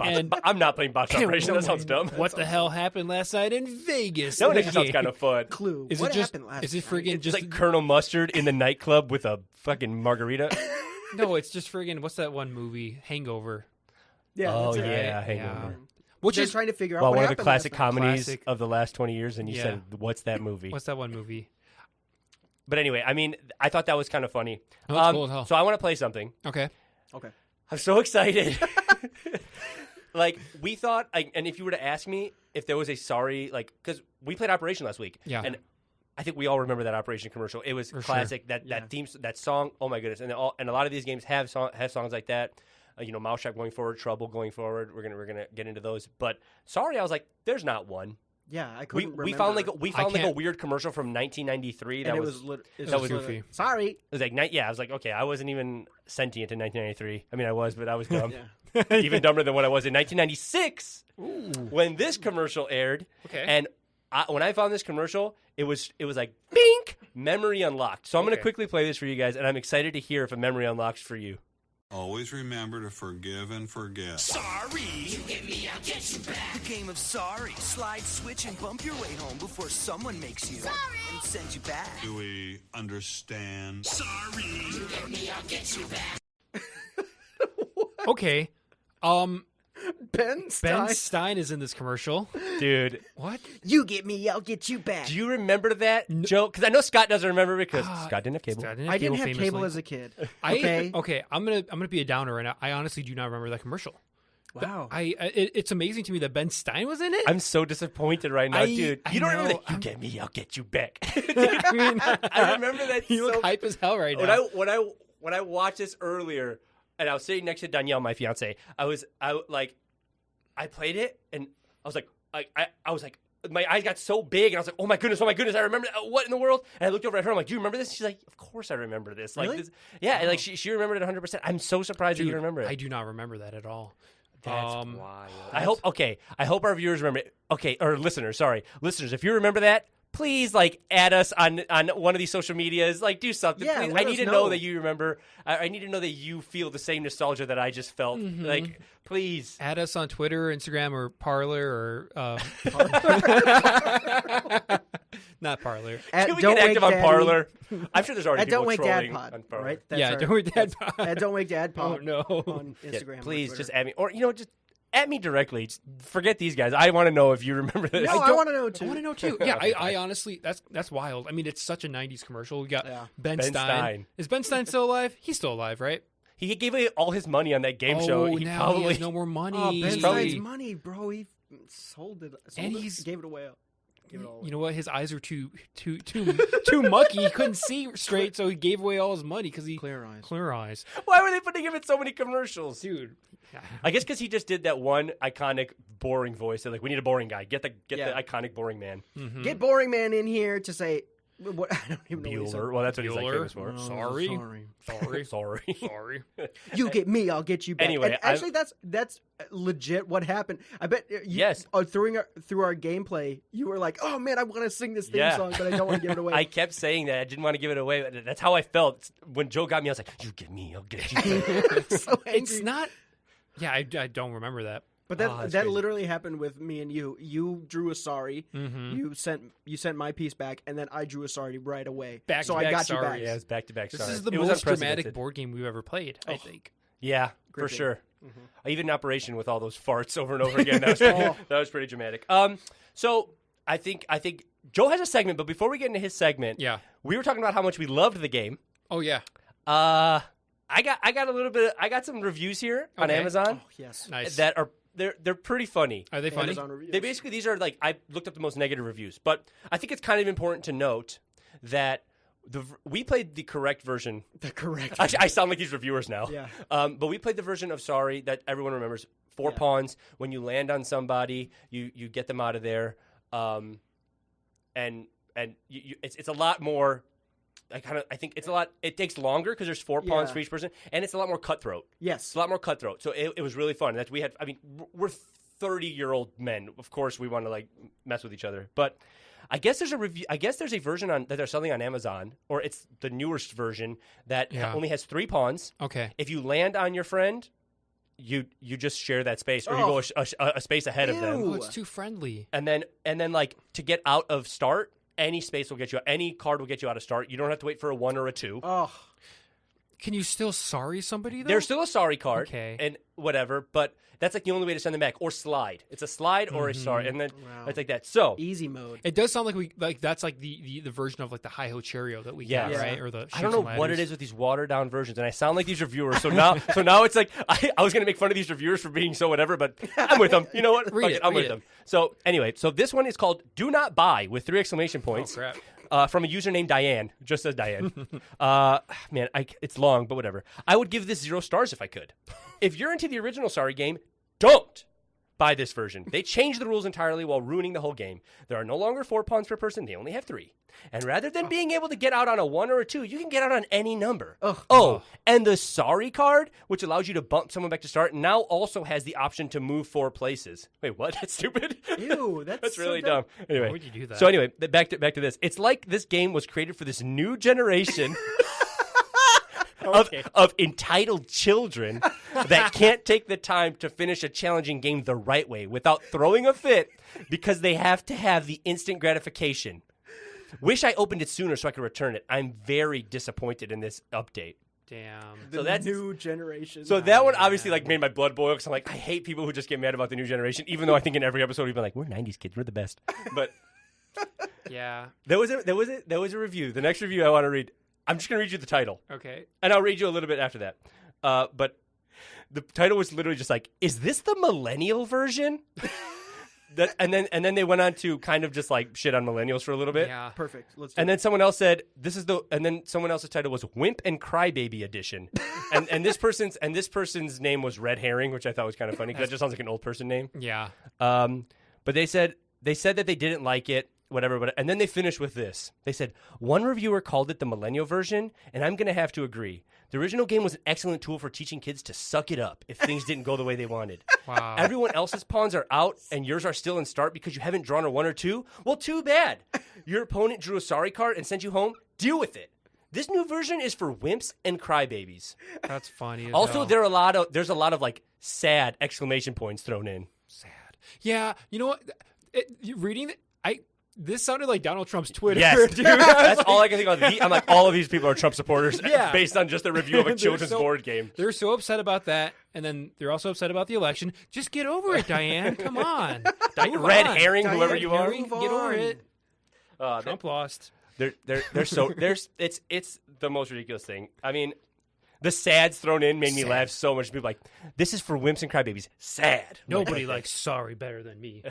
And I'm not playing Botched Operation. That sounds dumb. What the hell happened last night in Vegas? That one actually sounds kind of fun. Clue. Is What it just? happened last Is it night? friggin' It's just like Colonel Mustard in the nightclub with a fucking margarita. No, it's just friggin' what's that one movie? Hangover. Yeah. Oh, that's it. yeah, Right? Hangover. Which They're is trying to figure out Well, what one of the happened classic last night. comedies Classic. of the last 20 years, and you Yeah. said, what's that movie? what's that one movie? But anyway, I mean, I thought that was kind of funny. Oh, that's cool as hell. So I want to play something. Okay. Okay. I'm so excited. Like, we thought, and if you were to ask me if there was a sorry, like, because we played Operation last week. Yeah. And I think we all remember that Operation commercial. It was For classic. sure. That theme, that song. Oh my goodness! And a lot of these games have songs like that. Mousetrap going forward, Trouble going forward. We're gonna get into those. But sorry, I was like, there's not one. Yeah, I We couldn't remember. we found like a can't- weird commercial from 1993 and that it was that was goofy. Sorry. it was like I was like, okay, I wasn't even sentient in 1993. I mean, I was, but I was dumb. Yeah. Even dumber than what I was in 1996 when this commercial aired. Okay. And when I found this commercial, it was like bink, memory unlocked. So I'm going to Okay. quickly play this for you guys, and I'm excited to hear if a memory unlocks for you. Always remember to forgive and forget. Sorry. You get me, I'll get you back. The game of sorry. Slide, switch, and bump your way home before someone makes you. Sorry. And sends you back. Do we understand? Sorry. You get me, I'll get you back. Okay. Ben Stein. Ben Stein is in this commercial. Dude, What? You get me, I'll get you back. do you remember that joke? Because I know Scott doesn't remember because Scott didn't have cable. I I didn't have cable as a kid. Okay. Okay. I'm gonna be a downer right now. I honestly do not remember that commercial. Wow. It's amazing to me that Ben Stein was in it. I'm so disappointed right now, dude. I You don't remember know. that? You get me, I'll get you back. I mean, I remember that you so look hype as hell right now. when I watched this earlier, and I was sitting next to Danielle, my fiance, I played it, and I was like, I was like, my eyes got so big, and I was like, oh my goodness, I remember that. What in the world? And I looked over at her, I'm like, do you remember this? She's like, of course I remember this. Like, Really? this, yeah, and like she remembered it 100%. I'm so surprised that you remember it. I do not remember that at all. That's wild. I hope our viewers remember it. Okay, or listeners, if you remember that, please like add us on one of these social medias. Like do something. Yeah, please. let I need us to know know that you remember. I need to know that you feel the same nostalgia that I just felt. Like please. Add us on Twitter, Instagram, or Parler, or not Parler. At Can we Don't get Wake active on Daddy- Parler? I'm sure there's already At people Don't Wake Dad trolling Pod, on Parler. right? That's Yeah, our- don't wake Dad. At Don't Wake Dad Oh Pod no. on Yeah, Instagram. or please Twitter. just add me, or just add me directly. Just forget these guys. I want to know if you remember this. No, I want to know I too. want to know too. Yeah, I honestly, that's wild. I mean, it's such a '90s commercial. We got Yeah. Ben Ben Stein. Stein. Is Ben Stein still alive? He's still alive, right? He gave away all his money on that game show. Oh, He now probably he has no more money. Oh, Ben probably- Stein's money, bro. He sold it. And he's- gave it away. Gave it all away. You know what? His eyes are too mucky. He couldn't see straight, so he gave away all his money because he Clear eyes. Clear eyes, Why were they putting him in so many commercials? dude. I guess because he just did that one iconic boring voice. They're like, we need a boring guy. Get the Yeah. iconic boring man. Get Boring Man in here to say what I don't even know. What he said. Bueller. Well, that's what he's like Bueller. famous for. Oh, Sorry. sorry. Sorry. Sorry. You get me, I'll get you back. Anyway, And actually, that's legit. What happened? I bet. You, Yes. Through our gameplay, you were like, "Oh man, I want to sing this theme Yeah. song, but I don't want to give it away." I kept saying that. I didn't want to give it away. But that's how I felt. When Joe got me, I was like, you get me, I'll get you back. so angry. It's not. Yeah, I don't remember that. But Oh, that's that crazy. literally happened with me and you. You drew a sorry. Mm-hmm. You sent my piece back, and then I drew a sorry right away. Back so to I back got sorry. you back. Yeah, it was back to back. This Sorry. is the It was most dramatic unprecedented. board game we've ever played. I think. Yeah, for Gripping. sure. Mm-hmm. Even Operation with all those farts over and over again. That was that was pretty dramatic. So I think Joe has a segment, but before we get into his segment, Yeah. we were talking about how much we loved the game. Oh yeah. I got a little bit. I got some reviews here on Okay. Amazon Oh yes. Nice. that are they're pretty funny. Are they funny? Amazon reviews. They basically these are like I looked up the most negative reviews, but I think it's kind of important to note that We played the correct version. The correct. Actually, I sound like these reviewers now. Yeah. But we played the version of Sorry that everyone remembers. 4 pawns. When you land on somebody, you get them out of there. And it's a lot more. I think it's a lot. It takes longer because there's 4 pawns for each person, and it's a lot more cutthroat. Yes, it's a lot more cutthroat. So it was really fun. That we had. I mean, we're 30-year-old men. Of course, we want to like mess with each other. But I guess there's a review. I guess there's a version that they're selling on Amazon, or it's the newest version that only has 3 pawns. Okay. If you land on your friend, you just share that space, or you go a space ahead of them. Oh, it's too friendly. And then like to get out of start, any space will get you. Any card will get you out of start. You don't have to wait for a 1 or a 2. Oh. Can you still sorry somebody, though? There's still a sorry card, okay, and whatever, but that's like the only way to send them back. Or slide. It's a slide or a sorry, and then it's like that. So easy mode. It does sound like that's like the version of like the Hi-Ho Cheerio that we get, right? Or the I don't know what it is with these watered down versions, and I sound like these reviewers. So now it's like I was gonna make fun of these reviewers for being so whatever, but I'm with them. You know what? I'm with them. So anyway, this one is called "Do Not Buy" with 3 exclamation points. Oh, crap. From a user named Diane, just says Diane. Man, it's long, but whatever. I would give this 0 stars if I could. If you're into the original Sorry game, don't buy this version. They changed the rules entirely while ruining the whole game. There are no longer 4 pawns per person. They only have 3. And rather than being able to get out on a 1 or a 2, you can get out on any number. And the Sorry card, which allows you to bump someone back to start, now also has the option to move 4 places. Wait, what? That's stupid? Ew, that's really so dumb. Anyway, Why would you do that? So anyway, back to this. It's like this game was created for this new generation of entitled children that can't take the time to finish a challenging game the right way without throwing a fit because they have to have the instant gratification. Wish I opened it sooner so I could return it. I'm very disappointed in this update. Damn. So that's new generation. So that one obviously like made my blood boil because I'm like, I hate people who just get mad about the new generation, even though I think in every episode we've been like, we're 90s kids, we're the best. But yeah, there was a review. The next review I want to read. I'm just going to read you the title. Okay. And I'll read you a little bit after that. But the title was literally just like, is this the millennial version? And then they went on to kind of just like shit on millennials for a little bit. Yeah. Perfect. Let's do And it. then someone else said, and then someone else's title was Wimp and Crybaby Edition. and this person's name was Red Herring, which I thought was kind of funny because that just sounds like an old person name. Yeah. But they said that they didn't like it. Whatever, and then they finished with this. They said, one reviewer called it the millennial version, and I'm going to have to agree. The original game was an excellent tool for teaching kids to suck it up if things didn't go the way they wanted. Wow. Everyone else's pawns are out, and yours are still in start because you haven't drawn a 1 or 2? Well, too bad. Your opponent drew a sorry card and sent you home. Deal with it. This new version is for wimps and crybabies. That's funny. Also, there's a lot of like sad exclamation points thrown in. Sad. Yeah. You know what? Reading it, this sounded like Donald Trump's Twitter. Yes, dude. That's all I can think of. I'm like, all of these people are Trump supporters Yeah. based on just a review of a children's board game. They're so upset about that, and then they're also upset about the election. Just get over it, Diane. Come on. Red Herring, Diane, whoever you are. Get over it. Trump lost. They're so it's the most ridiculous thing. I mean, the sads thrown in made me laugh so much. People like, this is for wimps and crybabies. Sad. Nobody likes sorry better than me.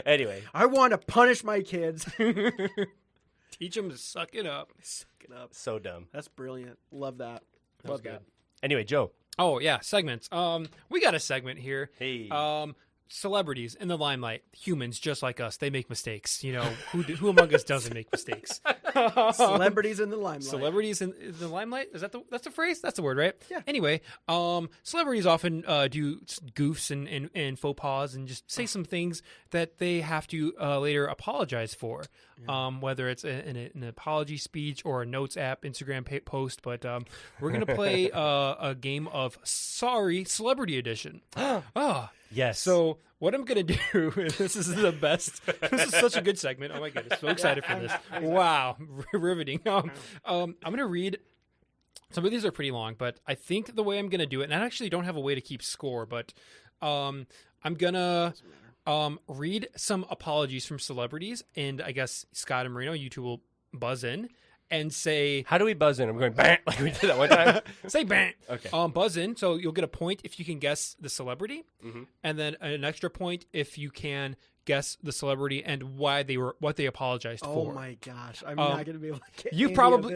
Anyway, I want to punish my kids. Teach them to suck it up. Suck it up. so dumb. That's brilliant. Love that. That was good. Anyway, Joe. Oh yeah, segments. We got a segment here. Hey. Celebrities in the limelight, humans just like us. They make mistakes. You know, who among us doesn't make mistakes? Celebrities in the limelight. Celebrities in the limelight. That's the phrase? That's the word, right? Yeah. Anyway, celebrities often do goofs and faux pas and just say some things that they have to later apologize for. Yeah. Whether it's an apology speech or a notes app, Instagram post. But we're gonna play a game of Sorry Celebrity Edition. Yes. So what I'm going to do, and this is the best, this is such a good segment. Oh my goodness, so excited for this. Wow, riveting. I'm going to read, some of these are pretty long, but I think the way I'm going to do it, and I actually don't have a way to keep score, but I'm going to read some apologies from celebrities, and I guess Scott and Marino, you two will buzz in and say... How do we buzz in? I'm going, bang, like we did that one time. Say bang. Okay. Buzz in, so you'll get a point if you can guess the celebrity, and then an extra point if you can guess the celebrity and what they apologized for. Oh my gosh, I'm not going to be able to get You probably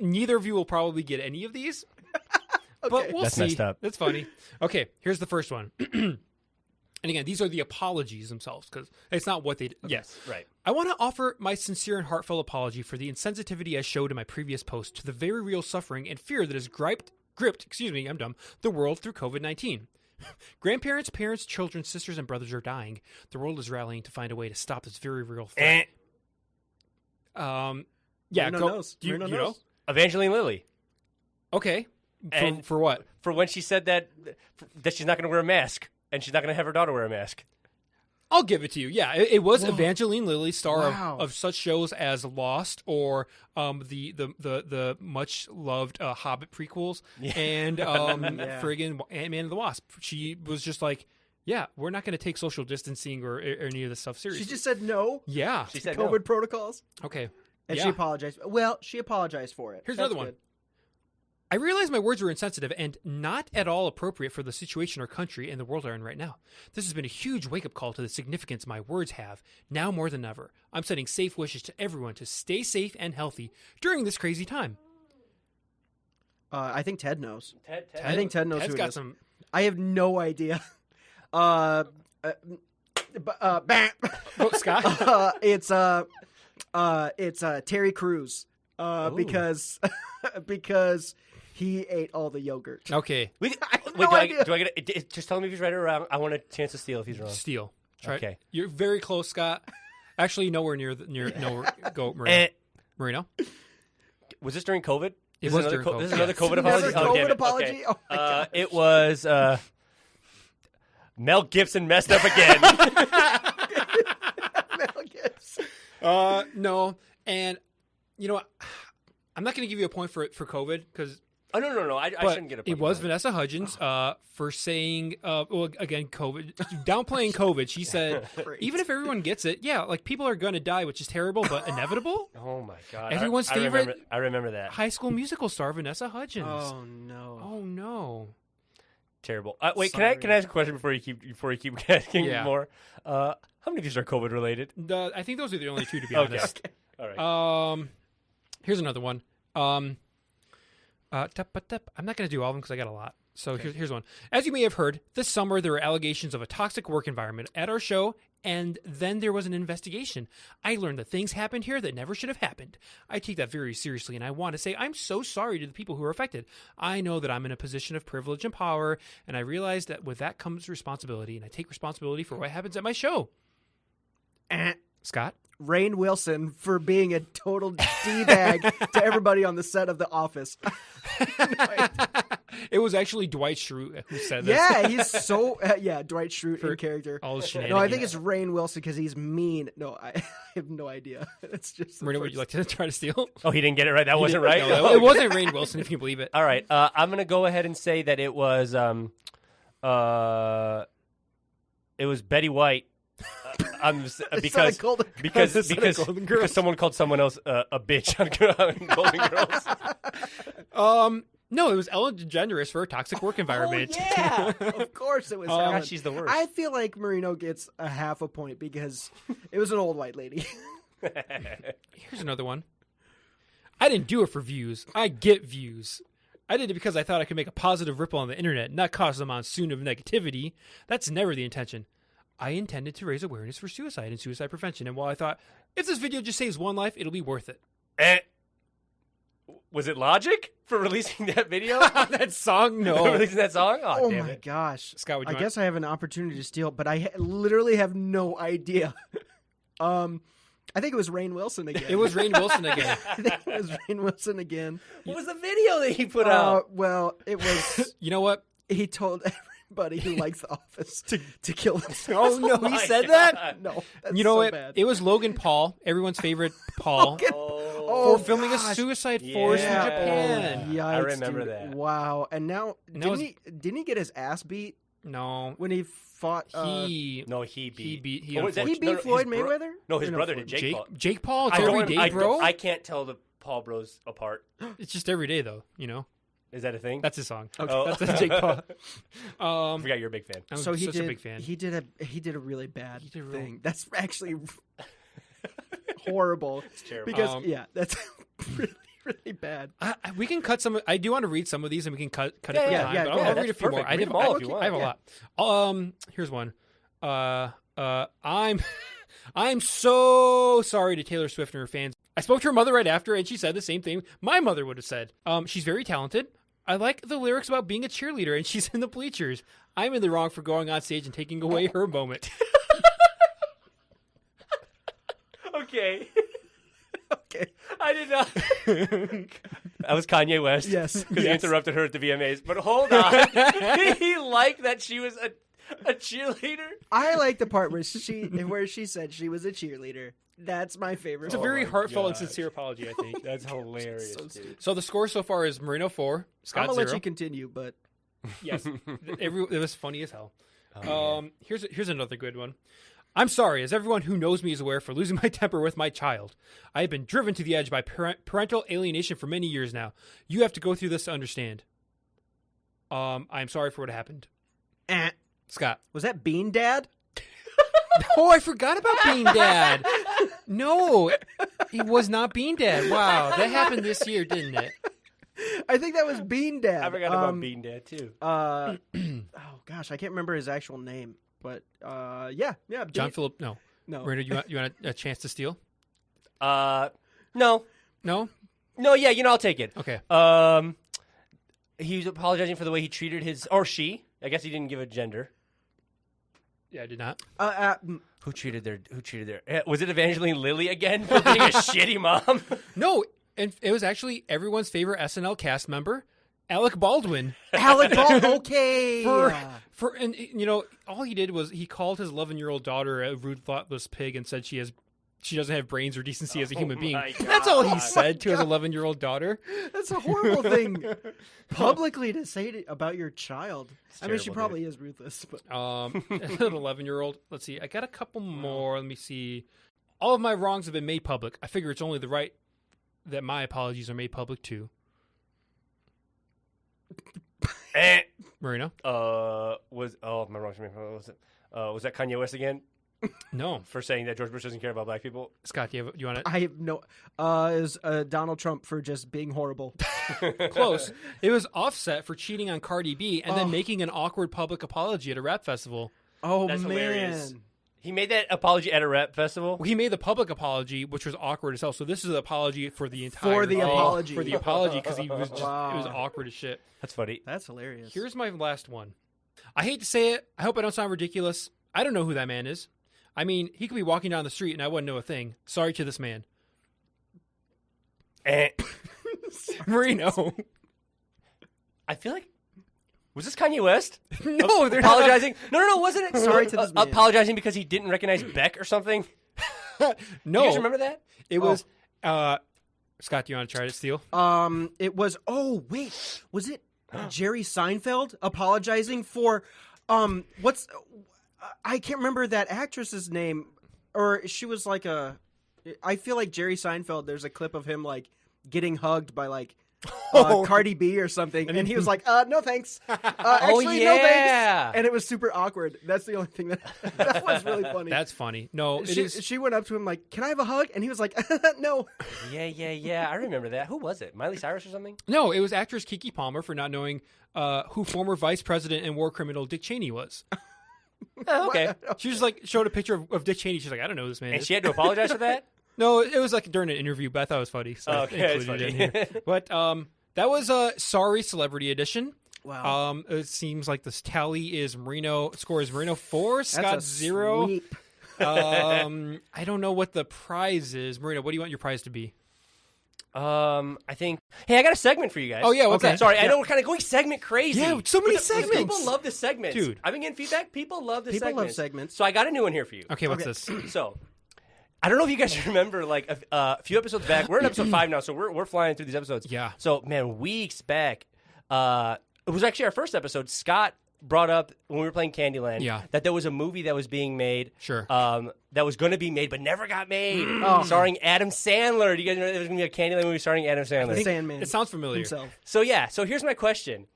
neither of you will probably get any of these. Okay. But we'll That's see. messed up. That's funny. Okay, here's the first one. And again, these are the apologies themselves because it's not what they did. Yes. Right. I want to offer my sincere and heartfelt apology for the insensitivity I showed in my previous post to the very real suffering and fear that has gripped, the world through COVID-19. Grandparents, parents, children, sisters, and brothers are dying. The world is rallying to find a way to stop this very real threat. Yeah, Marino go. knows. You Marino know? knows. Evangeline Lilly. Okay. And for what? For when she said that she's not going to wear a mask and she's not going to have her daughter wear a mask. I'll give it to you. Yeah, it was Evangeline Lilly, star Wow. of such shows as Lost or the much loved Hobbit prequels and friggin' Ant-Man and the Wasp. She was just like, yeah, we're not going to take social distancing or any of this stuff seriously. She just said no. Yeah. She said COVID no. protocols. Okay. And Yeah. she apologized. Well, she apologized for it. Here's That's another one. good. I realize my words were insensitive and not at all appropriate for the situation our country and the world are in right now. This has been a huge wake-up call to the significance my words have, now more than ever. I'm sending safe wishes to everyone to stay safe and healthy during this crazy time. I think Ted knows. Ted. I think Ted knows Ted's who it got is. some. I have no idea. Oh, Scott. It's Terry Crews. Because he ate all the yogurt. Okay, Wait, no idea. do I get it? Just tell me if he's right or wrong. I want a chance to steal if he's wrong. steal. Try. Okay. You're very close, Scott. Actually, nowhere near. Go, Marino. Eh. Marino. Was this during COVID? It This was is during This is COVID. another Yes. COVID Another apology? COVID damn it. apology? Okay. Oh my gosh. It was Mel Gibson messed up again. Mel Gibson. No, and you know what? I'm not going to give you a point for COVID because. Oh no! I shouldn't get a point. It was for that. Vanessa Hudgens for saying, again, COVID, downplaying COVID. She said, even if everyone gets it, yeah, like people are going to die, which is terrible, but inevitable. Oh my god! Everyone's I favorite- I remember that. High School Musical star Vanessa Hudgens. Oh no. Oh, no. Terrible. Wait, Sorry. can I ask a question before you keep asking Yeah. more? How many of these are COVID related? I think those are the only two, to be Okay. honest. All right. Here's another one. I'm not going to do all of them because I got a lot. So here's one. As you may have heard, this summer there were allegations of a toxic work environment at our show, and then there was an investigation. I learned that things happened here that never should have happened. I take that very seriously, and I want to say I'm so sorry to the people who are affected. I know that I'm in a position of privilege and power, and I realize that with that comes responsibility, and I take responsibility for what happens at my show. Scott? Rainn Wilson for being a total D-bag to everybody on the set of The Office. It was actually Dwight Schrute who said this. Yeah, he's so Dwight Schrute in character. All his No, I shenanigans. think it's Rainn Wilson because he's mean. No, I have no idea. It's just the Marino, would first- you like to try to steal? Oh, he didn't get it right. That wasn't right. No, it wasn't Rainn Wilson, if you can believe it. All right. I'm gonna go ahead and say that it was Betty White. Because Golden because Girls. because, Golden because Girls. someone called someone else a bitch on Golden Girls. No, it was Ellen DeGeneres for a toxic work environment. Yeah, of course it was. Ellen. God, she's the worst. I feel like Marino gets a half a point because it was an old white lady. Here's another one. I didn't do it for views. I get views. I did it because I thought I could make a positive ripple on the internet, not cause a monsoon of negativity. That's never the intention. I intended to raise awareness for suicide and suicide prevention, and while I thought, if this video just saves one life, it'll be worth it. Was it Logic for releasing that video? That song? No. Releasing that song? Oh damn my it. gosh, Scott, would you I guess I have an opportunity to steal, but I literally have no idea. I think it was Rainn Wilson again. It was Rainn Wilson again. I think it was Rainn Wilson again. What was the video that he put out? Well, it was. You know what? He told everybody who likes The Office to kill themselves. Oh, no, he my said God. that? No, that's You know so what? bad. It was Logan Paul, everyone's favorite Paul, Oh, for filming gosh. a suicide forest in Yeah. Japan. Yikes, I remember dude. that. Wow. And now, that was- didn't he get his ass beat No, when he fought? he No, he beat. he Oh, was that- he beat no, Floyd his bro- Mayweather? No, his Or brother Floyd? did. Jake Paul. Jake Paul. It's I don't- every day, I bro. don't- I can't tell the Paul bros apart. It's just every day, though. You know. Is that a thing? That's his song. Okay. Oh. That's Jake Paul. I forgot you're a big fan. I'm So such a big fan. He did a really bad did thing. That's actually horrible. It's terrible. Because that's really, really bad. We can cut some. I do want to read some of these, and we can cut it for time. yeah, but go I'll ahead. read a few more. Perfect. I Read have them all if you want. I have a lot. Here's one. I'm so sorry to Taylor Swift and her fans. I spoke to her mother right after, and she said the same thing my mother would have said. She's very talented. I like the lyrics about being a cheerleader, and she's in the bleachers. I'm in the wrong for going on stage and taking away her moment. Okay. Okay. I did not. That was Kanye West. Yes. Because he interrupted her at the VMAs. But hold on. He liked that she was a cheerleader? I like the part where she said she was a cheerleader. That's my favorite. It's a very heartfelt and sincere apology, I think. That's hilarious, dude. So the score so far is Marino 4, Scott I'm gonna 0. let you continue, but Yes. It was funny as hell. Here's another good one. I'm sorry, as everyone who knows me is aware, for losing my temper with my child. I have been driven to the edge by parental alienation for many years now. You have to go through this to understand. I'm sorry for what happened. Scott. Was that Bean Dad? Oh, I forgot about Bean Dad. No, it was not Bean Dad. Wow, that happened this year, didn't it? I think that was Bean Dad. I forgot about Bean Dad, too. Oh, gosh, I can't remember his actual name. But, yeah. John Philip, no. No. You want a chance to steal? No. No? No, yeah, I'll take it. Okay. He was apologizing for the way he treated his, or she. I guess he didn't give a gender. Yeah, I did not. Who treated their, was it Evangeline Lilly again for being a shitty mom? No, and it was actually everyone's favorite SNL cast member, Alec Baldwin. Alec Baldwin, okay. And all he did was he called his 11-year-old daughter a rude, thoughtless pig and said she doesn't have brains or decency as a human being. That's all he said to his 11-year-old daughter. That's a horrible thing publicly to say about your child. I mean, she probably is ruthless. But an 11-year-old. Let's see. I got a couple more. Let me see. All of my wrongs have been made public. I figure it's only the right that my apologies are made public too. Marino? Was that Kanye West again? No. For saying that George Bush doesn't care about black people? Scott, do you want to? I have no. Is Donald Trump for just being horrible? Close. It was Offset for cheating on Cardi B and then making an awkward public apology at a rap festival. Oh, That's man. hilarious. He made that apology at a rap festival? He made the public apology, which was awkward as hell. So this is an apology for the entire apology. For the apology, because he was just it was awkward as shit. That's funny. That's hilarious. Here's my last one. I hate to say it. I hope I don't sound ridiculous. I don't know who that man is. I mean, he could be walking down the street and I wouldn't know a thing. Sorry to this man. Marino. I feel like, was this Kanye West? No, they're apologizing. No, wasn't it? Sorry to this man. Apologizing because he didn't recognize Beck or something. No, you guys remember that? It was. Scott, do you want to try to steal? It was. Oh wait, was it Jerry Seinfeld apologizing for? What's? I can't remember that actress's name, or she was like a. I feel like Jerry Seinfeld. There's a clip of him like getting hugged by like Cardi B or something, and he was like, "No thanks." Actually, no thanks. And it was super awkward. That's the only thing that was really funny. That's funny. No, she went up to him like, "Can I have a hug?" And he was like, "No." Yeah. I remember that. Who was it? Miley Cyrus or something? No, it was actress Keke Palmer for not knowing who former vice president and war criminal Dick Cheney was. Oh, okay. She just like showed a picture of Dick Cheney. She's like, I don't know who this man And is. she had to apologize for that? No, it was like during an interview, but I thought it was funny. So okay, I included it in here. But that was a Sorry Celebrity Edition. Wow. It seems like this tally is score is Marino 4, Scott 0. Sweep. I don't know what the prize is. Marino, what do you want your prize to be? I think. Hey, I got a segment for you guys. Oh, yeah, what's that? Sorry, I know we're kind of going segment crazy. Yeah, so many segments. People love this segment. Dude. I've been getting feedback. People love this People segment. love segments. So I got a new one here for you. Okay, what's this? So, I don't know if you guys remember, like, a few episodes back. We're in episode 5 now, so we're flying through these episodes. Yeah. So, man, weeks back, it was actually our first episode. Scott brought up when we were playing Candyland. Yeah. That there was a movie that was being made. Sure. That was going to be made but never got made. Starring Adam Sandler. Do you guys know there was going to be a Candyland movie starring Adam Sandler? Sandman. It sounds familiar. Himself. So yeah. So here's my question: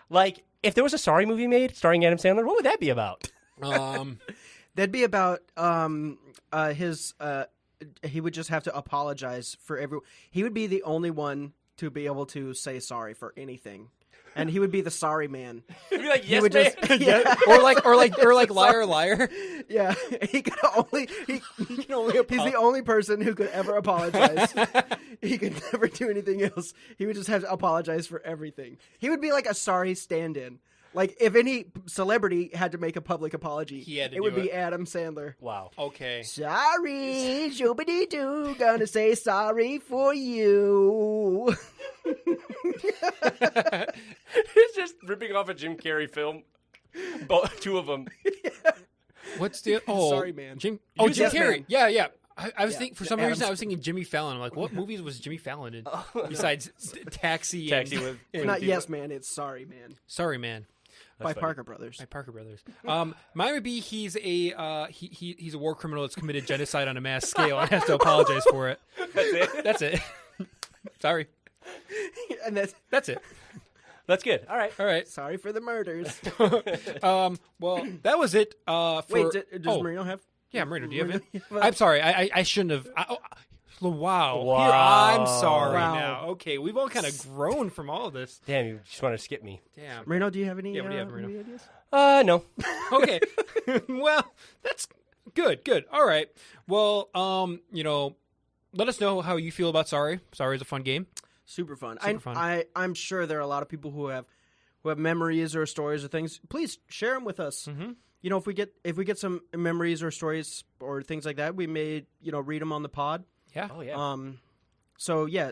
like, if there was a Sorry movie made starring Adam Sandler, what would that be about? That'd be about his. He would just have to apologize for He would be the only one to be able to say sorry for anything, and he would be the sorry man. He'd be like, He yes, would man. just, yeah, or like liar, liar. yeah. He could only. He's the only person who could ever apologize. He could never do anything else. He would just have to apologize for everything. He would be like a sorry stand-in. Like, if any celebrity had to make a public apology, He had to it would do be it. Adam Sandler. Wow. Okay. Sorry, shoobity-doo, gonna say sorry for you. He's just ripping off a Jim Carrey film. Two of them. What's the Sorry, man. Jim Yes, Carrey. man. Yeah. I was thinking for some Adam reason I was thinking Jimmy Fallon. I'm like, what movies was Jimmy Fallon in besides Taxi? Taxi and, with. It's not Yes Man, it's Sorry Man. Sorry, man. By funny. Parker Brothers. By Parker Brothers. Mine would be he's a he's a war criminal that's committed genocide on a mass scale and has to apologize for it. That's it. Sorry. And That's it. That's good. All right. All right. sorry for the murders. Well, that was it. For Wait, does Marino have? Yeah, Marino, do you have it? Marino- I'm sorry. I shouldn't have. Wow. Wow. Here, I'm sorry Wow. now. Okay, we've all kind of grown from all of this. Damn, you just want to skip me. Damn. Marino, do you have any, Yeah, what do you have, Marino? movie ideas? No. Okay. Well, that's good. Good. All right. Well, let us know how you feel about Sorry. Sorry is a fun game. Super fun. Super fun. I'm sure there are a lot of people who have memories or stories or things. Please share them with us. Mm-hmm. You know, if we get some memories or stories or things like that, we may read them on the pod. Yeah. Oh yeah. So yeah,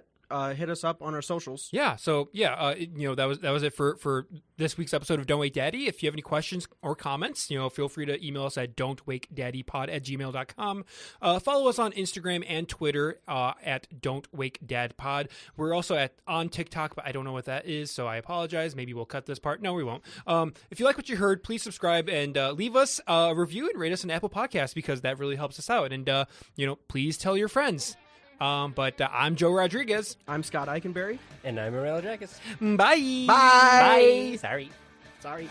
hit us up on our socials. Yeah. So yeah, that was it for this week's episode of Don't Wake Daddy. If you have any questions or comments, feel free to email us at don'twakedaddypod@gmail.com. Follow us on Instagram and Twitter at don'twakedadpod. We're also on TikTok, but I don't know what that is, so I apologize. Maybe we'll cut this part. No, we won't. If you like what you heard, please subscribe and leave us a review and rate us on Apple Podcasts because that really helps us out. And please tell your friends. But I'm Joe Rodriguez. I'm Scott Eikenberry. And I'm Morello Jackus. Bye. Bye. Sorry. Sorry.